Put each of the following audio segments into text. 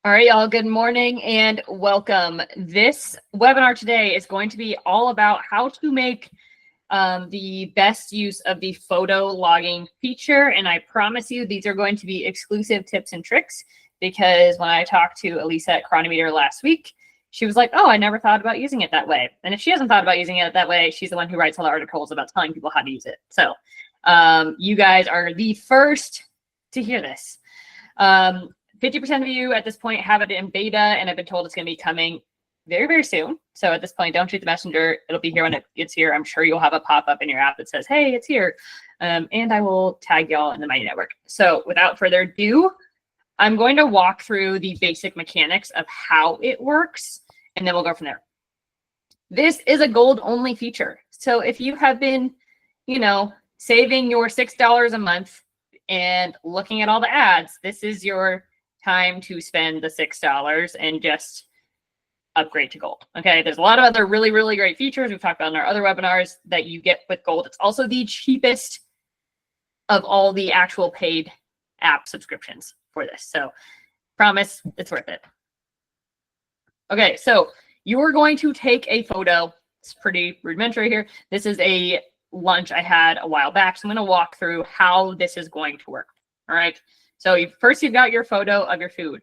All right, y'all, good morning and welcome. This webinar today is going to be all about how to make the best use of the photo logging feature. And I promise you, these are going to be exclusive tips and tricks, because when I talked to Elisa at Cronometer last week, she was like, oh, I never thought about using it that way. And if she hasn't thought about using it that way, she's the one who writes all the articles about telling people how to use it. So you guys are the first to hear this. 50% of you at this point have it in beta, and I've been told it's going to be coming very, very soon. So at this point, don't shoot the messenger. It'll be here when it gets here. I'm sure you'll have a pop-up in your app that says, hey, it's here. And I will tag y'all in the Mighty Network. So without further ado, I'm going to walk through the basic mechanics of how it works, and then we'll go from there. This is a gold-only feature. So if you have been, saving your $6 a month and looking at all the ads, this is your time to spend the $6 and just upgrade to gold. Okay, there's a lot of other really, really great features we've talked about in our other webinars that you get with gold. It's also the cheapest of all the actual paid app subscriptions for this. So promise it's worth it. Okay, so you are going to take a photo. It's pretty rudimentary here. This is a lunch I had a while back. So I'm going to walk through how this is going to work. All right. So first you've got your photo of your food.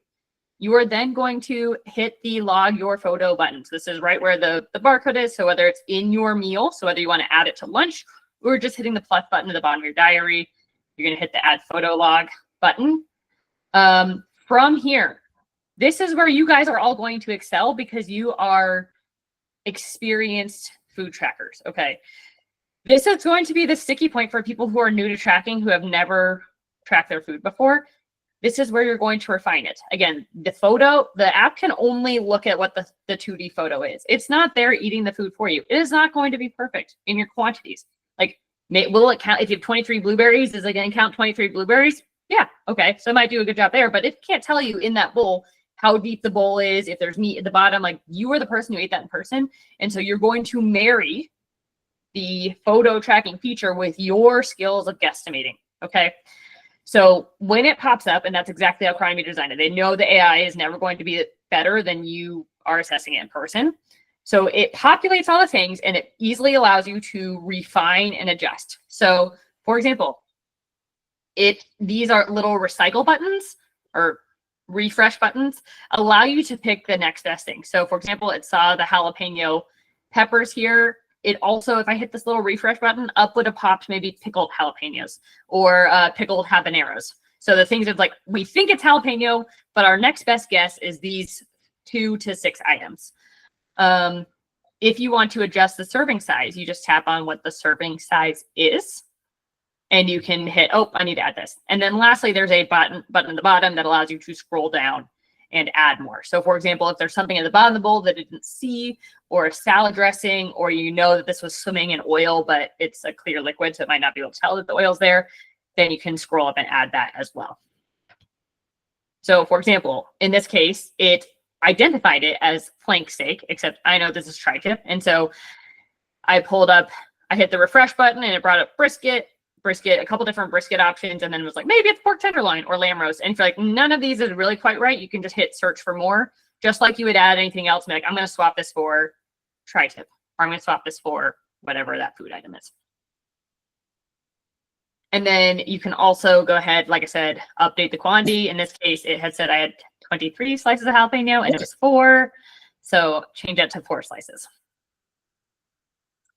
You are then going to hit the log your photo button. So this is right where the barcode is. So whether it's in your meal, so whether you want to add it to lunch or just hitting the plus button at the bottom of your diary, you're going to hit the add photo log button. From here, this is where you guys are all going to excel because you are experienced food trackers. Okay. This is going to be the sticky point for people who are new to tracking, who have never tracked their food before. This is where you're going to refine it. Again, the app can only look at what the 2D photo is. It's not there eating the food for you. It is not going to be perfect in your quantities. Like, will it count if you have 23 blueberries? Is it going to count 23 blueberries? Yeah, okay. So it might do a good job there, but it can't tell you in that bowl how deep the bowl is, if there's meat at the bottom. Like, you are the person who ate that in person. And so you're going to marry the photo tracking feature with your skills of guesstimating. Okay. So when it pops up, and that's exactly how Cronometer designed it, they know the AI is never going to be better than you are assessing it in person. So it populates all the things, and it easily allows you to refine and adjust. So for example, these are little recycle buttons or refresh buttons, allow you to pick the next best thing. So for example, it saw the jalapeno peppers here. It also, if I hit this little refresh button, up would have popped maybe pickled jalapenos or pickled habaneros. So the things that's like, we think it's jalapeno, but our next best guess is these 2 to 6 items. If you want to adjust the serving size, you just tap on what the serving size is, and you can hit, oh, I need to add this. And then lastly, there's a button at the bottom that allows you to scroll down and add more. So for example, if there's something at the bottom of the bowl that it didn't see, or a salad dressing, or you know that this was swimming in oil, but it's a clear liquid, so it might not be able to tell that the oil's there, then you can scroll up and add that as well. So for example, in this case, it identified it as flank steak, except I know this is tri-tip. And so I hit the refresh button, and it brought up brisket, a couple different brisket options, and then it was like, maybe it's pork tenderloin or lamb roast. And if you're like, none of these is really quite right, you can just hit search for more, just like you would add anything else. Like, I'm going to swap this for tri-tip, or I'm going to swap this for whatever that food item is. And then you can also go ahead, like I said, update the quantity. In this case, it had said I had 23 slices of jalapeno, and it was 4. So change that to 4 slices.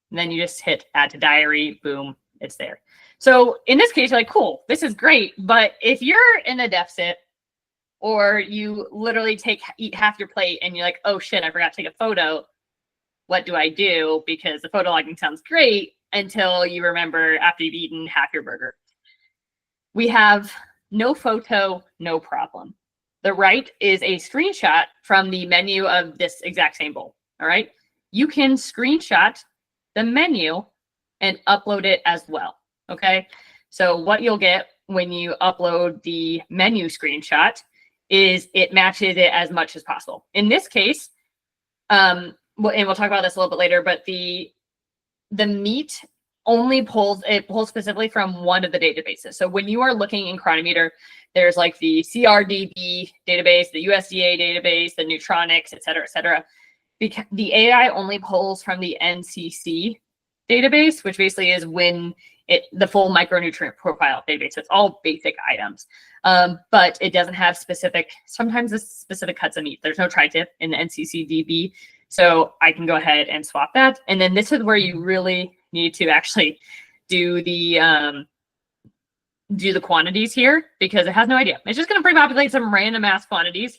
And then you just hit add to diary, boom, it's there. So in this case, you're like, cool, this is great. But if you're in a deficit, or you literally eat half your plate and you're like, oh shit, I forgot to take a photo, what do I do? Because the photo logging sounds great until you remember after you've eaten half your burger. We have no photo, no problem. The right is a screenshot from the menu of this exact same bowl. All right. You can screenshot the menu and upload it as well. Okay. So what you'll get when you upload the menu screenshot is it matches it as much as possible. In this case, and we'll talk about this a little bit later, but the meat only pulls specifically from one of the databases. So when you are looking in Cronometer There's like the CRDB database, the USDA database, the Neutronics, et cetera, et cetera. Because the AI only pulls from the NCC database, which basically is the full micronutrient profile database. So it's all basic items, but it doesn't have sometimes the specific cuts of meat. There's no tri-tip in the NCCDB. So I can go ahead and swap that. And then this is where you really need to actually do the quantities here, because it has no idea. It's just going to pre-populate some random ass quantities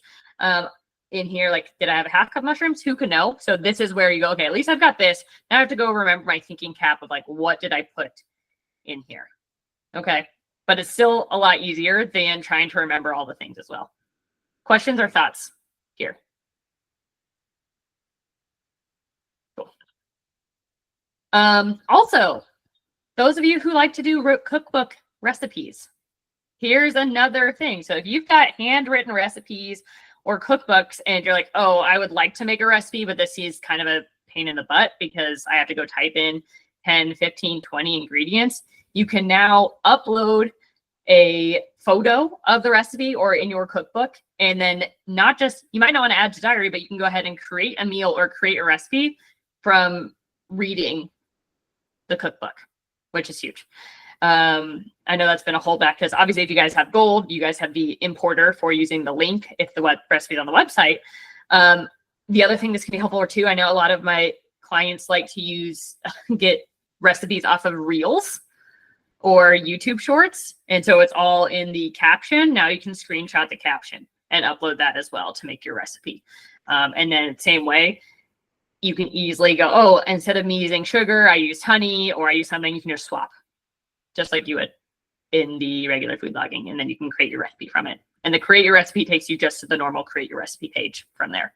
in here. Like, did I have a half cup mushrooms? Who could know? So this is where you go, okay, at least I've got this. Now I have to go remember my thinking cap of like, what did I put in here? Okay. But it's still a lot easier than trying to remember all the things as well. Questions or thoughts here? Cool. Also, those of you who like to do cookbook recipes, here's another thing. So if you've got handwritten recipes or cookbooks and you're like, oh, I would like to make a recipe, but this is kind of a pain in the butt because I have to go type in 10, 15, 20 ingredients, you can now upload a photo of the recipe or in your cookbook. And then you might not want to add to diary, but you can go ahead and create a meal or create a recipe from reading the cookbook, which is huge. I know that's been a holdback because obviously if you guys have gold, you guys have the importer for using the link if the recipe is on the website. The other thing that's going to be helpful too, I know a lot of my clients like to get recipes off of Reels or YouTube Shorts. And so it's all in the caption. Now you can screenshot the caption and upload that as well to make your recipe. And then same way, you can easily go, oh, instead of me using sugar, I used honey, or I use something, you can just swap, just like you would in the regular food logging. And then you can create your recipe from it. And the create your recipe takes you just to the normal create your recipe page from there.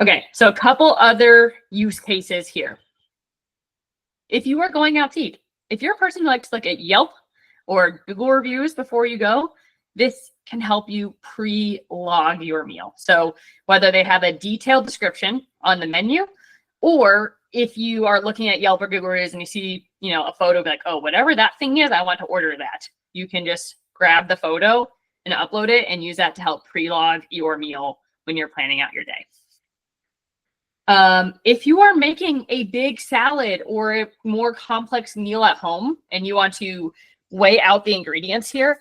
Okay, so a couple other use cases here. If you are going out to eat, if you're a person who likes to look at Yelp or Google reviews before you go, this can help you pre-log your meal. So whether they have a detailed description on the menu, or if you are looking at Yelp or Google reviews and you see, a photo, be like, oh, whatever that thing is, I want to order that. You can just grab the photo and upload it and use that to help pre-log your meal when you're planning out your day. If you are making a big salad or a more complex meal at home and you want to weigh out the ingredients here,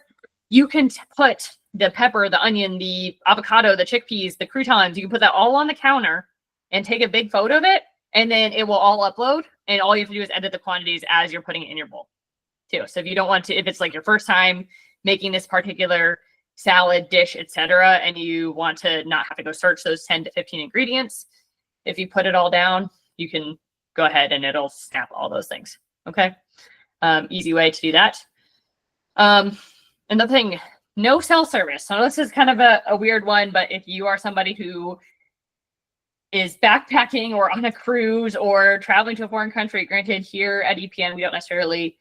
you can put the pepper, the onion, the avocado, the chickpeas, the croutons, you can put that all on the counter and take a big photo of it, and then it will all upload, and all you have to do is edit the quantities as you're putting it in your bowl too. So if you don't want to, if it's like your first time making this particular salad dish, etc., and you want to not have to go search those 10 to 15 ingredients, if you put it all down, you can go ahead and it'll snap all those things. Okay. Easy way to do that. Another thing, no cell service. So this is kind of a weird one, but if you are somebody who is backpacking or on a cruise or traveling to a foreign country, granted here at EPN, we don't necessarily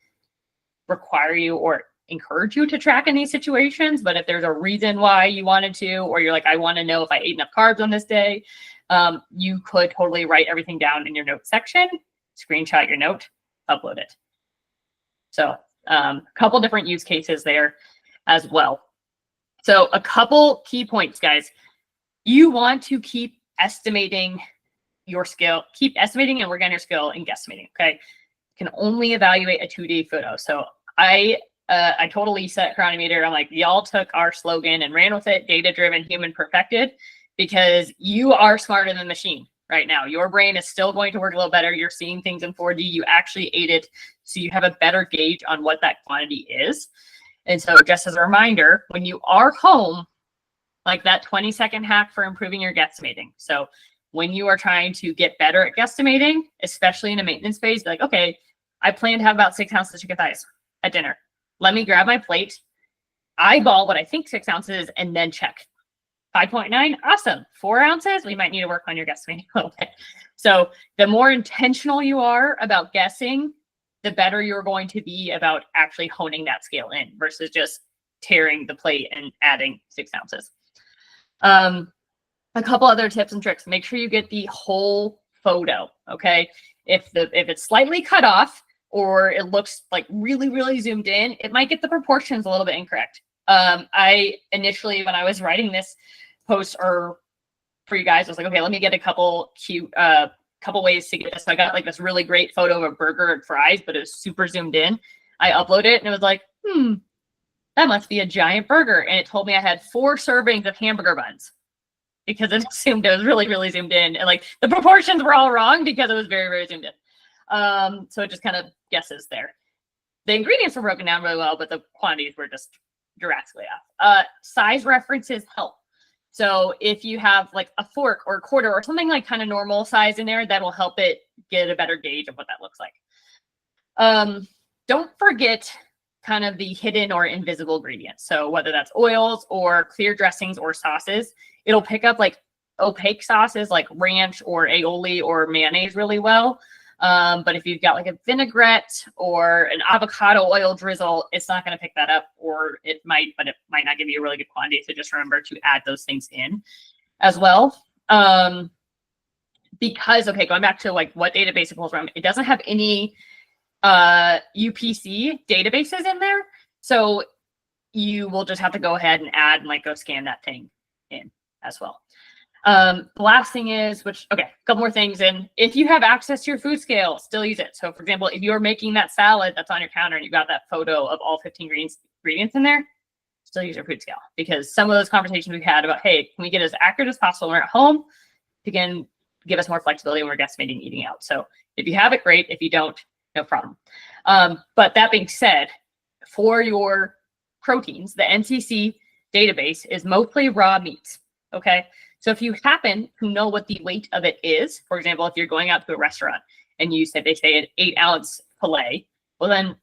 require you or encourage you to track in these situations, but if there's a reason why you wanted to, or you're like, I want to know if I ate enough carbs on this day, you could totally write everything down in your notes section, screenshot your note, upload it. So a couple different use cases there as well. So a couple key points, guys. You want to keep estimating your skill, keep estimating and work on your skill in guesstimating, okay? You can only evaluate a 2D photo. So I told Lisa at Cronometer, I'm like, y'all took our slogan and ran with it, data-driven, human perfected, because you are smarter than the machine right now. Your brain is still going to work a little better. You're seeing things in 4D. You actually ate it, so you have a better gauge on what that quantity is. And so just as a reminder, when you are home, like that 20-second hack for improving your guesstimating. So when you are trying to get better at guesstimating, especially in a maintenance phase, be like, okay, I plan to have about 6 ounces of chicken thighs at dinner. Let me grab my plate, eyeball what I think 6 ounces, and then check. 5.9, awesome. 4 ounces, we might need to work on your guesstimating a little bit. So the more intentional you are about guessing, the better you're going to be about actually honing that scale in versus just tearing the plate and adding 6 ounces. A couple other tips and tricks. Make sure you get the whole photo, okay? If it's slightly cut off or it looks like really, really zoomed in, it might get the proportions a little bit incorrect. I initially, when I was writing this post or for you guys, I was like, okay, let me get a couple cute, couple ways to get this. So I got like this really great photo of a burger and fries, but it was super zoomed in. I uploaded it and it was like, that must be a giant burger. And it told me I had 4 servings of hamburger buns because it assumed it was really, really zoomed in. And like the proportions were all wrong because it was very, very zoomed in. So it just kind of guesses there. The ingredients were broken down really well, but the quantities were just drastically off. Size references help. So if you have like a fork or a quarter or something like kind of normal size in there, that will help it get a better gauge of what that looks like. Don't forget kind of the hidden or invisible ingredients. So whether that's oils or clear dressings or sauces, it'll pick up like opaque sauces like ranch or aioli or mayonnaise really well. But if you've got like a vinaigrette or an avocado oil drizzle, it's not going to pick that up, or it might, but it might not give you a really good quantity. So just remember to add those things in as well. Because, okay, going back to like what database it pulls from, it doesn't have any UPC databases in there. So you will just have to go ahead and add and like go scan that thing in as well. The last thing is, okay, a couple more things. And if you have access to your food scale, still use it. So for example, if you're making that salad that's on your counter and you got that photo of all 15 ingredients in there, still use your food scale, because some of those conversations we've had about, hey, can we get as accurate as possible when we're at home? You can give us more flexibility when we're guesstimating eating out. So if you have it, great. If you don't, no problem. But that being said, for your proteins, the NCC database is mostly raw meats. Okay. So if you happen to know what the weight of it is, for example, if you're going out to a restaurant and you said they say an 8-ounce fillet, well then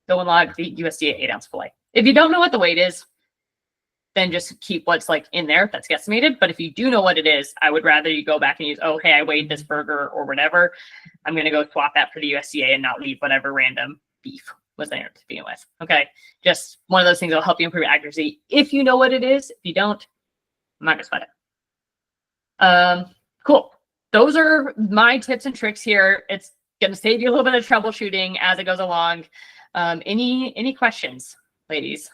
go and log the USDA 8-ounce fillet. If you don't know what the weight is, then just keep what's like in there that's guesstimated. But if you do know what it is, I would rather you go back and use, oh, hey, I weighed this burger or whatever. I'm going to go swap that for the USDA and not leave whatever random beef was there to begin with. Okay. Just one of those things that will help you improve accuracy. If you know what it is, if you don't, I'm not going to sweat it. Cool. Those are my tips and tricks here. It's going to save you a little bit of troubleshooting as it goes along. Any questions, ladies?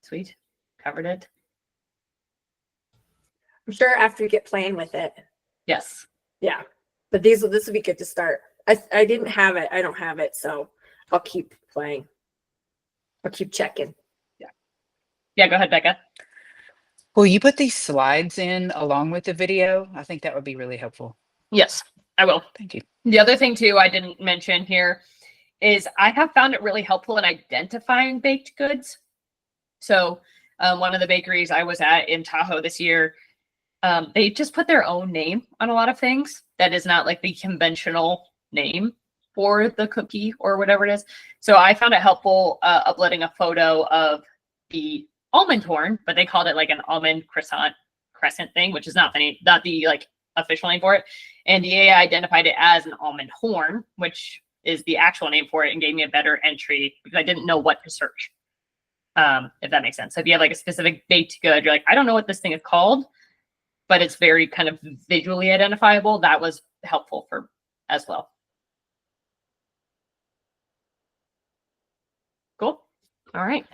Sweet. Covered it. I'm sure after you get playing with it. Yes. Yeah. But this will be good to start. I didn't have it. I don't have it. So I'll keep playing. I'll keep checking. Yeah. Yeah. Go ahead, Becca. Will you put these slides in along with the video? I think that would be really helpful. Yes, I will. Thank you. The other thing too I didn't mention here is I have found it really helpful in identifying baked goods. So one of the bakeries I was at in Tahoe this year, they just put their own name on a lot of things that is not like the conventional name for the cookie or whatever it is. So I found it helpful uploading a photo of the almond horn, but they called it like an almond crescent thing, which is not the like official name for it. And the AI identified it as an almond horn, which is the actual name for it, and gave me a better entry because I didn't know what to search. If that makes sense. So if you have like a specific baked good, you're like, I don't know what this thing is called, but it's very kind of visually identifiable. That was helpful for as well. Cool. All right.